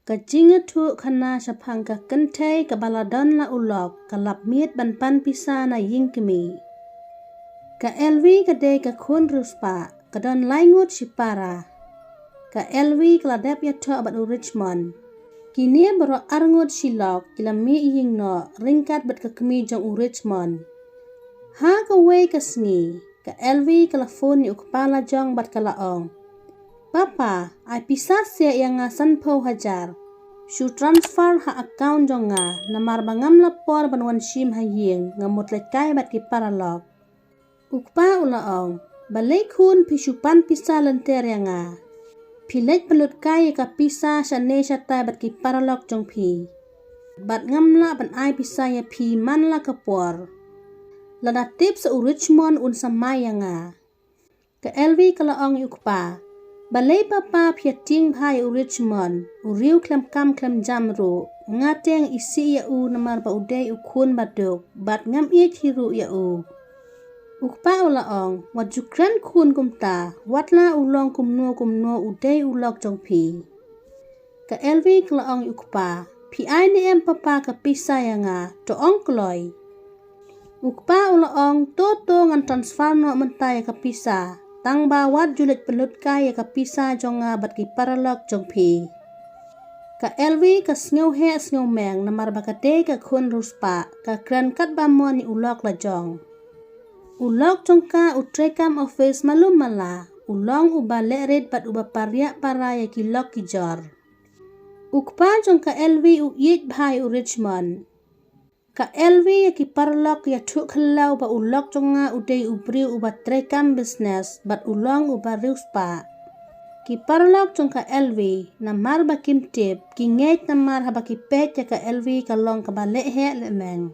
ka jinga tu khana shapang ka kentai ka baladon la ulok ka lapmiet ban pisa na yingkemi. Ka elwi ka de ka kun ruspa ka don laingut shipara. Ka elwi ka ladep ya to bat u Richmond. Kini baro arngut shilok kila mi ying no ringkat bat ka kemi jong u Richmond. Ha ka wei ka sngi ka elwi ka la phone ni ukpala jong bat ka laong. Papa, ai pisa se yang nga sanpo hajar. Shu transfer ha account jong nga namar bangam lapor banwan shim ha ying nga mutlekai bat ki paralog. Ukpa ulaong, balay kun pisupan pisa lenter yang nga. Pilek pelut kaya ka pisa shane shatay bat ki paralog jong pi. Bat ngamla ban ai pisa ya pi man la kapor. Lada tips u Richmond un samay yang nga. Ka elwi kalaong ukpa. Balay papa piating bhai u Richmond, u riu klem kam klem jamru, ngateng isi ya u namar ba uday u kun baduk, bat ngam ik hiru ya u. Ukpa ulaong, wat jukran kun kumta, watla ulong kumno uday ulok jong pi. Ka elwi kalaong ukpa, pi ai ni em papa ka pisa ya nga, to ong kloy. Ukpa ulaong, to ngan transfer no mentay ka pisa. Tang bawat julit pelut kaya ka pisa jonga bat ki paralog jong pi. Ka elwi ka sngew he sngew meng namar bakate ka kun ruspa ka kran kat bamon ni ulok la jong. Ulok jong ka utrekam office malum mala ulong uba lered bat uba parya paraya ki lok ki jor. Ukpa jong ka elwi u yik bhai u Richmond. Ka elwi ya ki parlok ya tuk helau ba ulok jonga udai ubri uba trekam business bat ulong uba riuspa. Ki parlok jong ka elwi namar ba kim tip ki ngej namar haba ki pet ya ka elwi ka long ka ba lehe lemeng.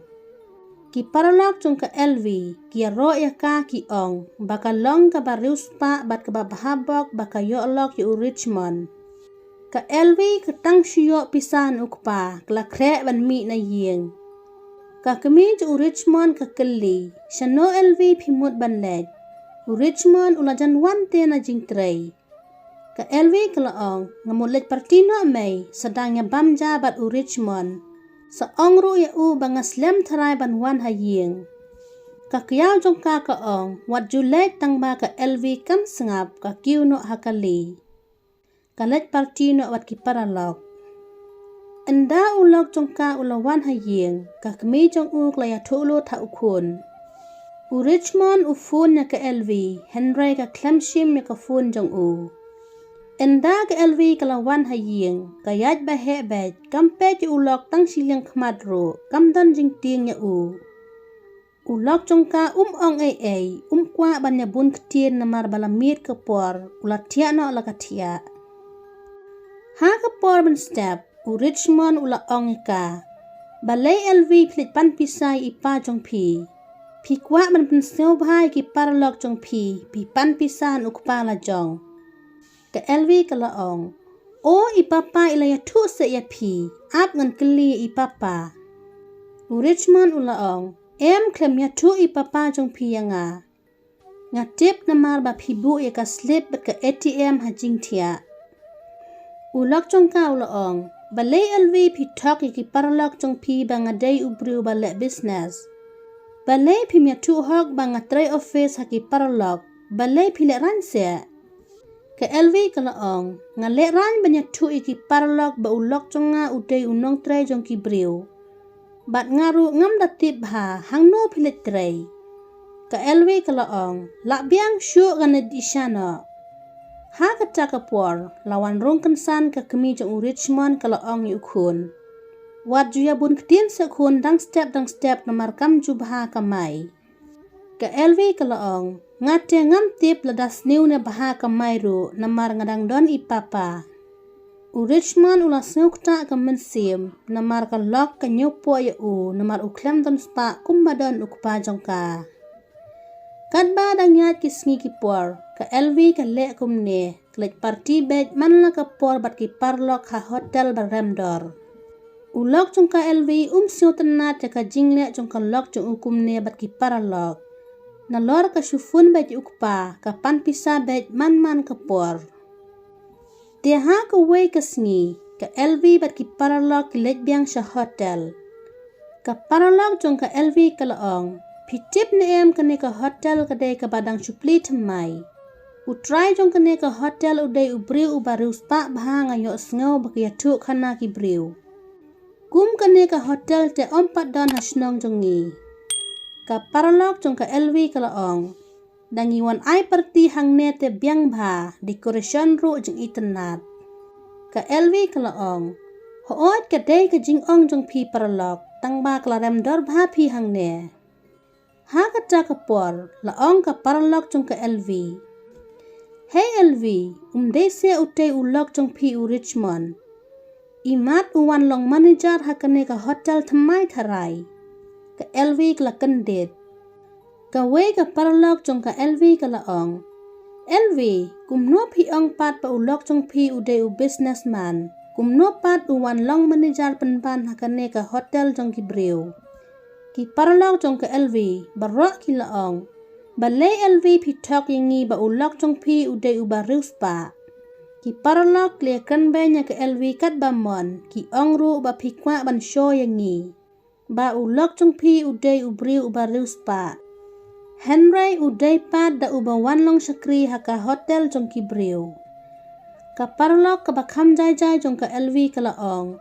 Ki parlok jong ka elwi ki ro ya ka ki ong baka long ka ba riuspa bat ka ba bahabok baka yo'lok yu Richmond. Ka elwi ka tang shiyo pisan ukpa kla krek ban mi na ying. Ka kemi ju Richmond ka keli, shano elwi pimut banlet. U Richmond ulajan wante na jingtrei. Ka elwi kalaong, ngamulit partino may, sadangnya bamja bat u Richmond. Sa ongru ya u bangaslem taray banwan haying. Ka kiyaw jong ka kaong, wat julet tang ba ka elwi kam sengap ka kiw no hakali. Ka let partino wat ki paralog. Enda ulok jong ka ulawan haying, ka kemi jong u klaya tulo ta ukun. U Richmond u fun ya ka elwi, Henry ka klemshim ya ka fun jong u. Enda ka elwi kalawan haying, ka yaj ba hebet, kampet ya ulok tang silyang kmadro, kamdan jing ting ya u. Ulok jong ka ong ay, kwa ban ya bun ketien namar balamit ka por, ulatia no lakatia. Ha ka por ban step, u Richmond ula ong ka. Balay elwi plit pan pisay ipa jong pi. Pi kwa man pensew bhai ki parlok jong pi pan pisan ukpa la jong. Ka elwi ka la ong. O ipapa ilaya tu se ya pi. Ap ngan keli ipapa. U Richmond ula ong. Em klem ya tu ipapa jong pi ya nga. Nga tip namar ba pibu ya ka slip bat ka ATM hajing tia. Ulok jong ka ula ong. Balay elwi pi tok ki parlok jong pi bangaday ubriu balak business. Balay pi mia tu hok bangatray office haki parlok. Balay pi lek ran se. Ka elwi ka laong. Nga lek ran banya tu iki parlok ba ulok jong nga uday unong tray jong ki briu. Bat ngaru ngam datip ha hang no pi lek tray. Ka elwi ka laong. Lak biang syuk ganad isyano. Ha kata kapor, lawan rong kensan ka kemi jong u Richmond kala ong yu kun. Wat juya bun ketien se kun dang step namar kam jubha kamay. Ka elwi kala ong, ngate ngam tip ladas niu ne baha kamay ru namar ngadang don ipapa. U Richmond ula sniu kta ka mensim namar ka lok ka nyupo ya u namar u klem don spa kumbadon ukpa jong ka. Kadba dangyat kisngi kipor, ka elwi ka le kumne, klet parti bed manla ka por bat ki parlok ha hotel baremdor. Ulok jong ka elwi siu tenat ya ka jingle jong ka lok jong ukumne bat ki parlok. Nalor ka syufun bed ukpa, ka pan pisa bed man ka por. Dia ha ka wei ka sngi, ka LV bat ki paralog ki lej biang sha hotel. Ka paralog jong ka LV ka laong, pitip na em kane ka hotel kadai ka badang supli temai. Utrai jong kane ka hotel udai ubriu ubariu spa bahang ayo sngau baki atu khana ki briu. Kum kane ka hotel te ompat don hasnong jongi. Ka paralog jong ka LV ka laong, dangi wan ai perti hang ne te biang bha decoration ru jeng iternat. Ka LV ka laong, hoot ka day ka jing ong jong pi paralog, tang ba klarem dor bha pi hang ne. Ha kata ka por, laong ka paralog jong ka LV. Hey LV, dese utay ulog jong pi u Richmond. Imat uwan long manager hakane ka hotel thamai tharai. Ka LV kala kandet. Ka we ka paralog jong ka LV ka laong. LV, kumno pi ong pat pa ulog jong pi uday u businessman. Kumno pat uwan long manager penpan hakane ka hotel jong ki briu. Ki paralog jong ka LV, barok ki laong. Balay LV pitok yangi ba ulog jong pi uday u bariu spa. Ki paralog le kan banya ka LV kat bamon, ki ongru ba pikwa ban show yangi. Ba ulog jong pi uday u briu u bariu spa. Henry uday pat da uba wanlong sakri haka hotel jong ki briu. Ka paralog ka bakham jai jai jong ka LV ka laong.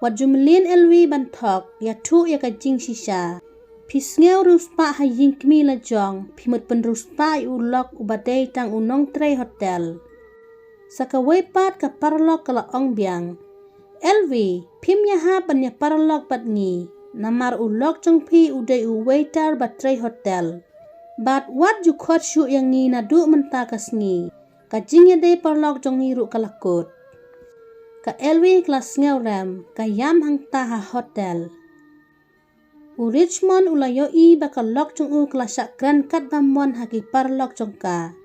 Wat jumlin LV bantok ya tu ya ka jing shisha. Pisngeu ruspa ha ying kmi la jong, pimut pen ruspa i ulog ubadai tang unong tray hotel. Saka wepat ka paralog ka laong biang. LV, pim ya ha ban ya paralog bat ngi, namar ulog jong pi uday u waiter bat tray hotel. Bat wat ju khot shu yang ngi na du menta kas ngi, ka jing ya day paralog jong ngi ru kalakut. Ka LV klas ngeu rem, ka yam hang ta ha hotel. U Richmond ulayo i bakal lok jong u klasak gran kat bamon haki parlok jong ka.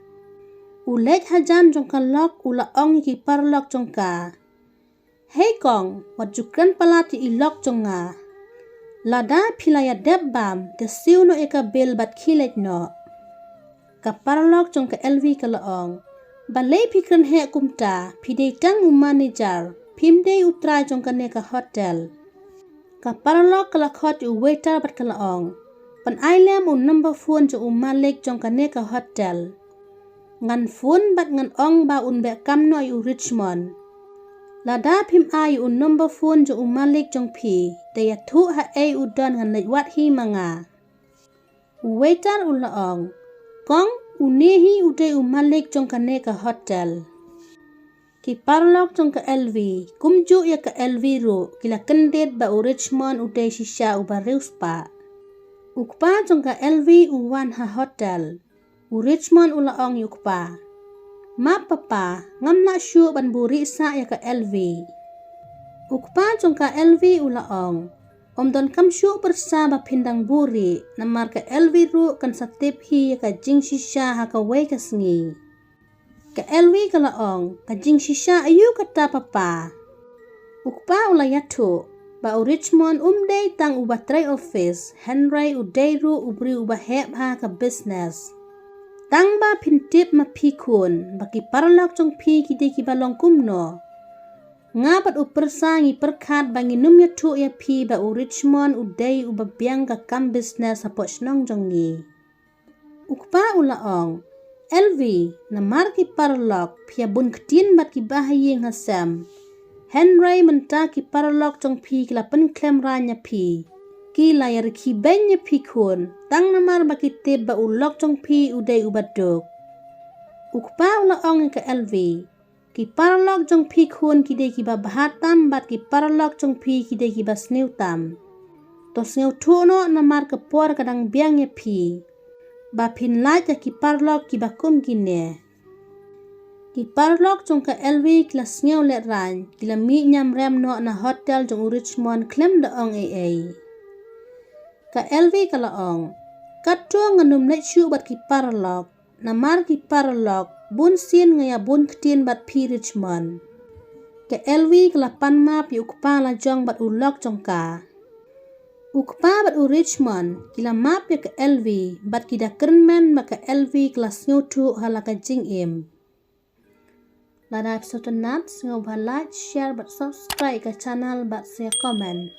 U lej hajan jong ka lok ula ong ki parlok jong ka. Hei kong, wat jukran palati i lok jong nga. Lada pilaya deb bam, te siu no eka bil bat kilej no. Ka parlok jong ka LV ka laong. Balay pikran he kumta, pidei tang u manager, pimdei utrai jong ka neka hotel. Ka paralog kala khot u waiter bat kala ong. Pan ailem u number phone jo u malik jong ka neka hotel. Ngan phone bat ngan ong ba un be kam no u Richmond. Lada pim ai u number phone jo u malik jong pi. Te ya thu ha ai u don ngan lej wat hi manga. U waiter u la ong. Kong u nehi u de u malik jong ka neka hotel. Ki parlog jong ka LV, kumju ya ka LV ru, kila kendet ba u Richmond uday shisha u bariu spa. Ukpa jong ka LV u wan ha hotel, u Richmond ula ong yukpa. Ma papa, ngam na syu ban buri sa ya ka LV. Ukpa jong ka LV ula ong, don kam syu bersa ba pindang buri, namar ka LV ru kan satip hi ya ka jing shisha ha ka way kasngi. Ka LV ka laong, ka jing shisha ayu kata papa. Ukpa ula yatu, ba u Richmond day tang uba tray office, Henry uday ru ubri uba heb ha ka business. Tang ba pintip ma pikun, baki paralog jong pi kide ki balong kumno. Nga bat u persangi perkat bangi num yatu ya pi ba u Richmond uday uba biang ka kam business hapot snong jongi. Ukpa ula ong, LV na marki paralog pia bun ketin bat ki bahayeng hasam. Henry menta ki paralog jong pi kila Pyn Khlem Raiñ pi. Ki layar ki benya pi kun, tang namar baki tib ba ulog jong pi uday ubaduk. Ukpa ula ong ka LV. Ki paralog jong pi kun ki de ki ba bahatam bat ki paralog jong pi ki de ki ba snew tam. To snew tuno namar ke por kadang biang ya pi. Ba pin laj ya ki parlog ki bakum gine. Ki parlog jong ka LV kila sngeu let Raiñ, kila mi nyam rem no na hotel jong u Richmond Khlem da ong ai. Ka LV kala ong, katuang nganum let syu bat ki parlog, namar ki parlog, bun sin ngaya bun ketin bat pi Richmond. Ka LV kala pan map yu ukpa la jong bat ulog jong ka. Ukpa bat u Richmond, kila map ya ka LV, bat kida kernmen ba ka LV kila sngeu tu halaka jing im. Lada episode nat, ngau ba like, share, but subscribe ke channel, but share comment.